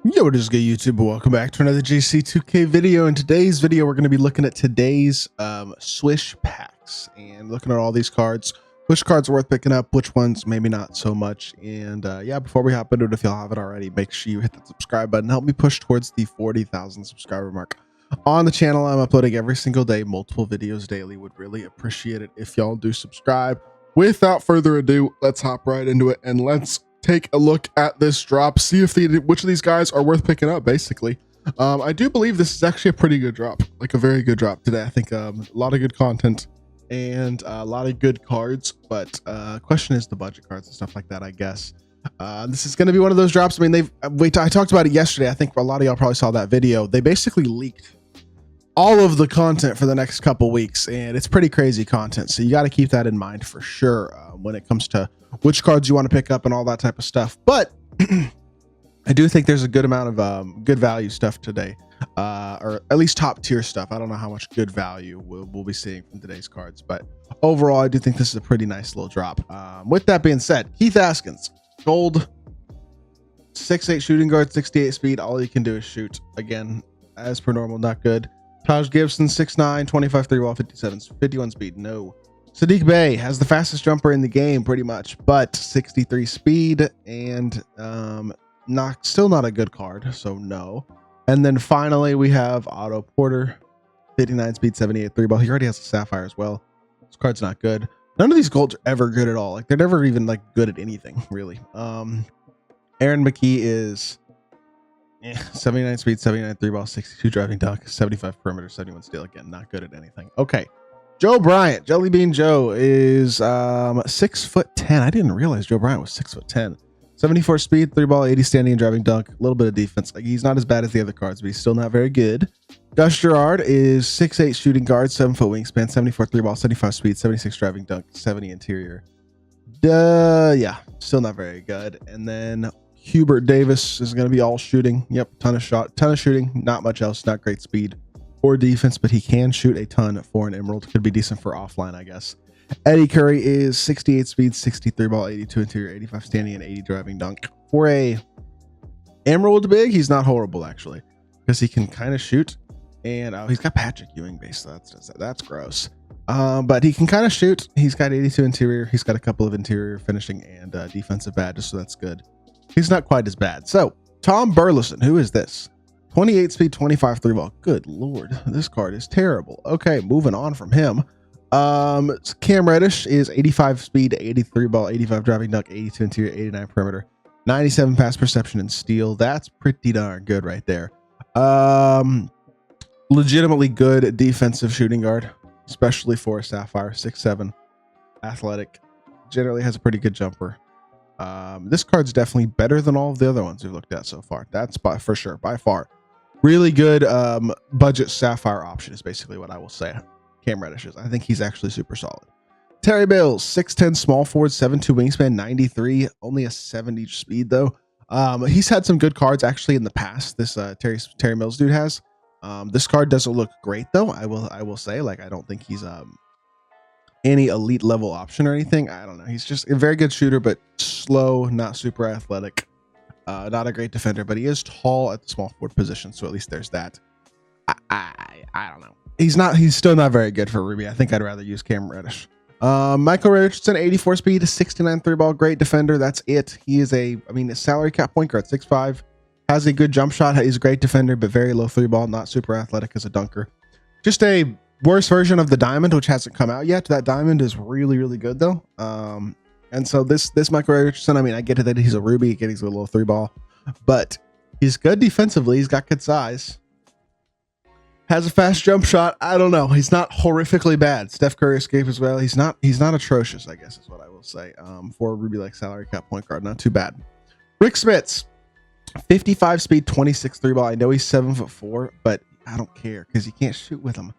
Yo, what is good, YouTube? Welcome back to another JC2K video. In today's video, we're going to be looking at today's SWISH packs and looking at all these cards, which cards are worth picking up, which ones maybe not so much. And yeah, before we hop into it, if y'all haven't already, make sure you hit that subscribe button. Help me push towards the 40,000 subscriber mark. On the channel, I'm uploading every single day, multiple videos daily. Would really appreciate it if y'all do subscribe. Without further ado, let's hop right into it and let's take a look at this drop, see if which of these guys are worth picking up. Basically, I do believe this is actually a pretty good drop, like a very good drop today. I think a lot of good content and a lot of good cards, but question is the budget cards and stuff like that, I guess. This is going to be one of those drops. I mean, I talked about it yesterday. I think a lot of y'all probably saw that video. They basically leaked all of the content for the next couple weeks, and it's pretty crazy content, so you got to keep that in mind for sure when it comes to which cards you want to pick up and all that type of stuff. But I do think there's a good amount of good value stuff today, or at least top tier stuff. I don't know how much good value we'll be seeing from today's cards, but overall I do think this is a pretty nice little drop. With that being said, Keith Askins, gold, 6'8" shooting guard, 68 speed. All you can do is shoot. Again, as per normal, not good. Taj Gibson, 6'9", 25 3-ball, 51 speed. No. Sadiq Bey has the fastest jumper in the game, pretty much, but 63 speed and still not a good card, so no. And then finally we have Otto Porter, 59 speed, 78 3-ball. He already has a Sapphire as well. This card's not good. None of these golds are ever good at all. Like, they're never even like good at anything, really. Aaron McKee is 79 speed, 79 3-ball, 62 driving dunk, 75 perimeter, 71 steal. Again, not good at anything. Okay. Joe Bryant, Jelly Bean Joe, is 6'10". I didn't realize Joe Bryant was 6'10". 74 speed, 3-ball, 80 standing and driving dunk, a little bit of defense. Like, he's not as bad as the other cards, but he's still not very good. Gus Gerard is 6'8" shooting guard, 7-foot wingspan, 74 3-ball, 75 speed, 76 driving dunk, 70 interior. Yeah, still not very good. And then Hubert Davis is going to be all shooting. Yep, ton of shooting, not much else, not great speed or defense, but he can shoot a ton for an Emerald. Could be decent for offline, I guess. Eddie Curry is 68 speed, 63 ball, 82 interior, 85 standing, and 80 driving dunk. For a Emerald big, he's not horrible, actually, because he can kind of shoot. And he's got Patrick Ewing base, so that's gross. But he can kind of shoot. He's got 82 interior. He's got a couple of interior finishing and defensive badges, so that's good. He's not quite as bad. So Tom Burleson, who is this? 28 speed, 25 3-ball. Good lord, this card is terrible. Okay, moving on from him. Cam Reddish is 85 speed, 83 ball, 85 driving dunk, 82 interior, 89 perimeter, 97 pass perception and steal. That's pretty darn good right there. Legitimately good defensive shooting guard, especially for a Sapphire. 6'7", athletic, generally has a pretty good jumper. This card's definitely better than all of the other ones we've looked at so far. That's for sure, by far. Really good budget Sapphire option is basically what I will say. Cam Reddish is. I think he's actually super solid. Terry Mills, 6'10", small forward, 7'2" wingspan, 93, only a 70 speed though. He's had some good cards actually in the past. This Terry Mills dude has. This card doesn't look great though. I will say, like, I don't think he's any elite level option or anything. I don't know. He's just a very good shooter, but slow, not super athletic. Not a great defender, but he is tall at the small forward position, so at least there's that. I don't know. He's still not very good for Ruby. I think I'd rather use Cam Reddish. Michael Richardson, 84 speed, 69 3-ball, great defender. That's it. He is a salary cap point guard, 6'5", has a good jump shot. He's a great defender, but very low 3-ball, not super athletic as a dunker. Just a worse version of the diamond, which hasn't come out yet. That diamond is really, really good though. And so this Michael Richardson, I get it that he's a Ruby, again, he's a little 3-ball, but he's good defensively. He's got good size, has a fast jump shot. I don't know. He's not horrifically bad. Steph Curry escape as well. He's not atrocious, I guess is what I will say. For a Ruby like salary cap point guard, not too bad. Rick Smits, 55 speed, 26 3-ball. I know he's 7'4", but I don't care because you can't shoot with him.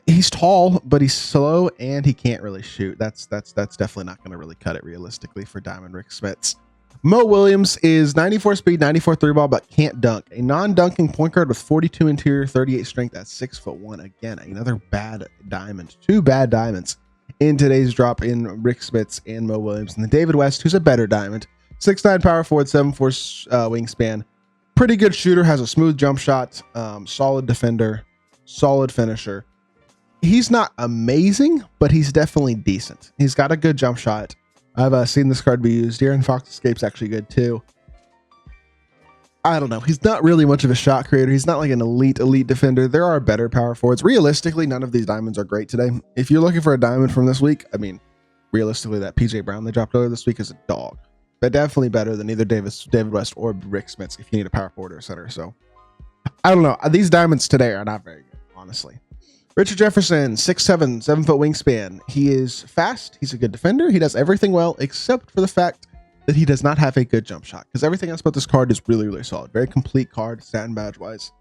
He's tall, but he's slow and he can't really shoot. That's definitely not going to really cut it realistically for Diamond Rick Smits. Mo Williams is 94 speed, 94 3-ball, but can't dunk. A non-dunking point guard with 42 interior, 38 strength at 6'1". Again, another bad diamond. Two bad diamonds in today's drop in Rick Smits and Mo Williams. And then David West, who's a better diamond, 6'9" power forward, 7'4" wingspan, pretty good shooter, has a smooth jump shot, solid defender, solid finisher. He's not amazing, but he's definitely decent. He's got a good jump shot. I've seen this card be used here, and Fox Escape's actually good too. I don't know. He's not really much of a shot creator. He's not like an elite defender. There are better power forwards. Realistically, none of these diamonds are great today. If you're looking for a diamond from this week, I mean, realistically, that PJ Brown they dropped earlier this week is a dog. But definitely better than either David West or Rick Smits if you need a power forward or a center. So, I don't know. These diamonds today are not very good, honestly. Richard Jefferson, 6'7", 7-foot wingspan. He is fast. He's a good defender. He does everything well, except for the fact that he does not have a good jump shot, because everything else about this card is really solid. Very complete card, stat and badge wise.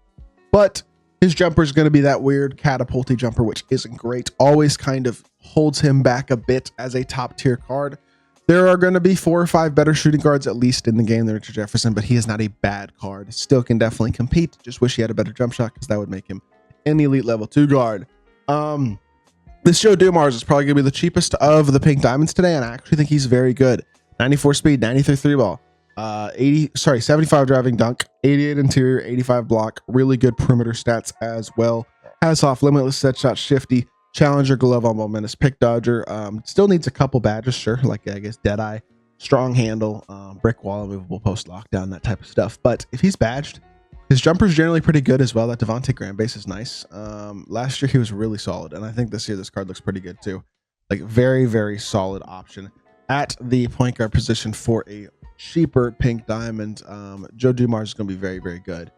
But his jumper is going to be that weird catapulty jumper, which isn't great. Always kind of holds him back a bit as a top tier card. There are going to be 4 or 5 better shooting guards at least in the game than Richard Jefferson, but he is not a bad card. Still can definitely compete. Just wish he had a better jump shot, because that would make him an elite level 2 guard. This Joe Dumars is probably going to be the cheapest of the pink diamonds today, and I actually think he's very good. 94 speed, 93 3 ball, 75 driving dunk, 88 interior, 85 block, really good perimeter stats as well. Has off, limitless set shot, shifty, challenger, glove on momentous, pick dodger. Still needs a couple badges, sure, like I guess Deadeye, strong handle, brick wall, movable post lockdown, that type of stuff. But if he's badged, his jumper's generally pretty good as well. That Devontae Graham base is nice. Last year he was really solid, and I think this year this card looks pretty good too. Like very solid option at the point guard position for a cheaper pink diamond. Joe Dumars is going to be very good.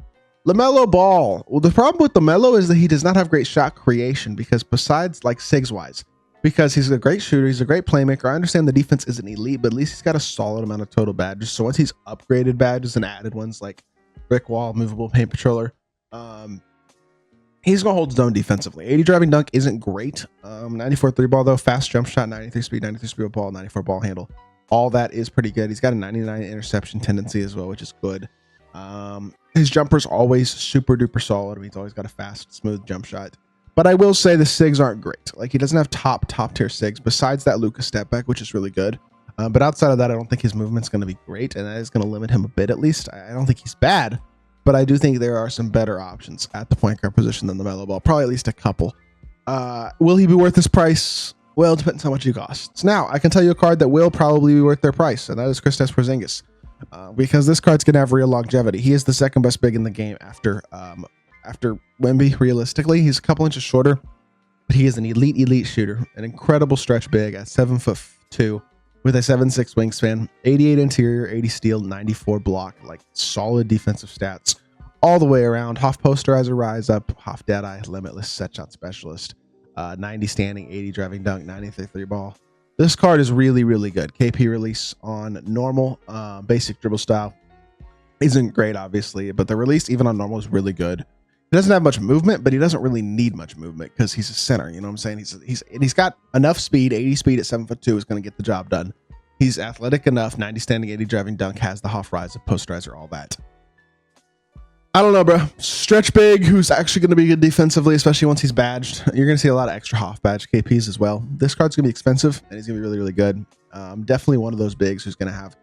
LaMelo Ball. Well, the problem with LaMelo is that he does not have great shot creation, because besides like SIGs wise, because he's a great shooter, he's a great playmaker. I understand the defense isn't elite, but at least he's got a solid amount of total badges. So once he's upgraded badges and added ones like brick wall, movable paint patroller, he's gonna hold his own defensively. 80 driving dunk isn't great. 94 3 ball though, fast jump shot, 93 speed, 93 speed ball, 94 ball handle. All that is pretty good. He's got a 99 interception tendency as well, which is good. His jumper's always super duper solid. He's always got a fast, smooth jump shot. But I will say the SIGs aren't great. Like, he doesn't have top tier SIGs besides that Luka step back, which is really good. But outside of that, I don't think his movement's going to be great, and that is going to limit him a bit at least. I don't think he's bad, but I do think there are some better options at the point guard position than the LaMelo Ball. Probably at least a couple. Will he be worth his price? Well, it depends how much he costs. Now, I can tell you a card that will probably be worth their price, and that is Kristaps Porzingis. Because this card's going to have real longevity. He is the second best big in the game after Wemby, realistically. He's a couple inches shorter, but he is an elite shooter. An incredible stretch big at 7'2", with a 7'6" wingspan, 88 interior, 80 steal, 94 block, like solid defensive stats all the way around. Hoff posterizer, rise up, Hoff Deadeye, limitless set shot specialist, 90 standing, 80 driving dunk, 93 3 ball. This card is really good. KP release on normal, basic dribble style isn't great, obviously, but the release even on normal is really good. He doesn't have much movement, but he doesn't really need much movement because he's a center. You know what I'm saying? He's got enough speed. 80 speed at 7'2" is going to get the job done. He's athletic enough. 90 standing, 80 driving dunk, has the Hoff rise, posterizer, all that. I don't know, bro. Stretch big, who's actually going to be good defensively, especially once he's badged. You're going to see a lot of extra Hoff badge KPs as well. This card's going to be expensive, and he's going to be really good. Definitely one of those bigs who's going to have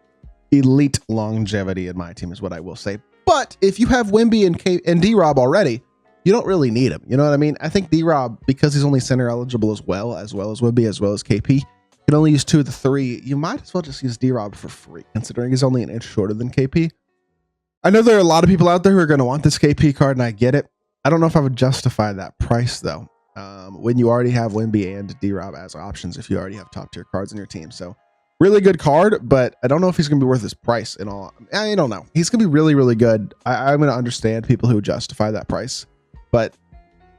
elite longevity in my team, is what I will say. But if you have Wemby and D-Rob already, you don't really need him. You know what I mean? I think D-Rob, because he's only center eligible as well as Wemby, as well as KP, can only use 2 of the 3. You might as well just use D-Rob for free, considering he's only an inch shorter than KP. I know there are a lot of people out there who are going to want this KP card, and I get it. I don't know if I would justify that price, though, when you already have Wemby and D-Rob as options, if you already have top-tier cards in your team. So, really good card, but I don't know if he's going to be worth his price in all. I don't know. He's going to be really good. I'm going to understand people who justify that price, but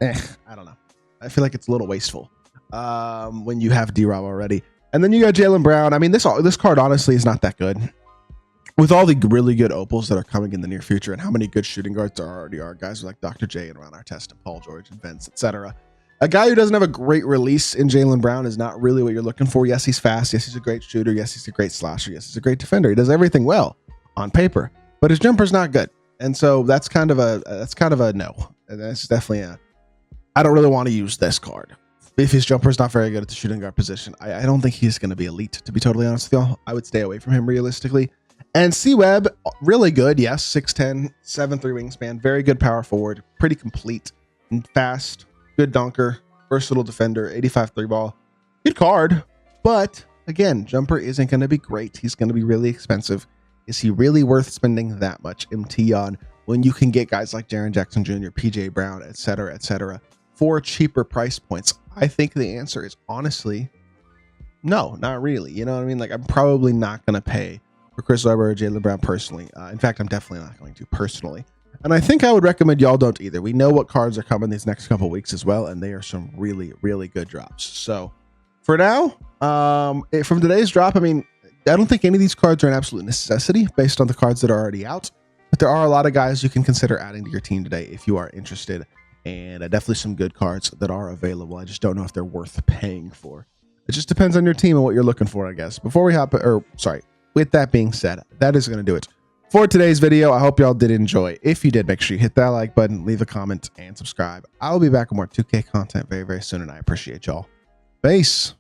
I don't know. I feel like it's a little wasteful when you have D-Rob already. And then you got Jaylen Brown. I mean, this card honestly is not that good. With all the really good opals that are coming in the near future, and how many good shooting guards there already are, guys like Dr. J and Ron Artest and Paul George and Vince, etc. A guy who doesn't have a great release in Jaylen Brown is not really what you're looking for. Yes, he's fast. Yes, he's a great shooter. Yes, he's a great slasher. Yes, he's a great defender. He does everything well on paper, but his jumper's not good. And so that's kind of a no. And that's definitely I don't really want to use this card. If his jumper's not very good at the shooting guard position, I don't think he's going to be elite, to be totally honest with y'all. I would stay away from him realistically. And C-Web, really good. Yes, 6'10", 7'3" wingspan. Very good power forward. Pretty complete and fast. Good dunker. Versatile defender. 85 3 ball. Good card. But again, jumper isn't going to be great. He's going to be really expensive. Is he really worth spending that much MT on when you can get guys like Jaren Jackson Jr., PJ Brown, etc., for cheaper price points? I think the answer is honestly, no, not really. You know what I mean? Like, I'm probably not going to pay for Chris Webber or Jaylen Brown personally. In fact, I'm definitely not going to personally. And I think I would recommend y'all don't either. We know what cards are coming these next couple weeks as well, and they are some really, really good drops. So for now, from today's drop, I mean, I don't think any of these cards are an absolute necessity based on the cards that are already out, but there are a lot of guys you can consider adding to your team today if you are interested, and definitely some good cards that are available. I just don't know if they're worth paying for. It just depends on your team and what you're looking for, I guess. With that being said, that is going to do it for today's video. I hope y'all did enjoy. If you did, make sure you hit that like button, leave a comment, and subscribe. I'll be back with more 2K content very, very soon, and I appreciate y'all. Peace.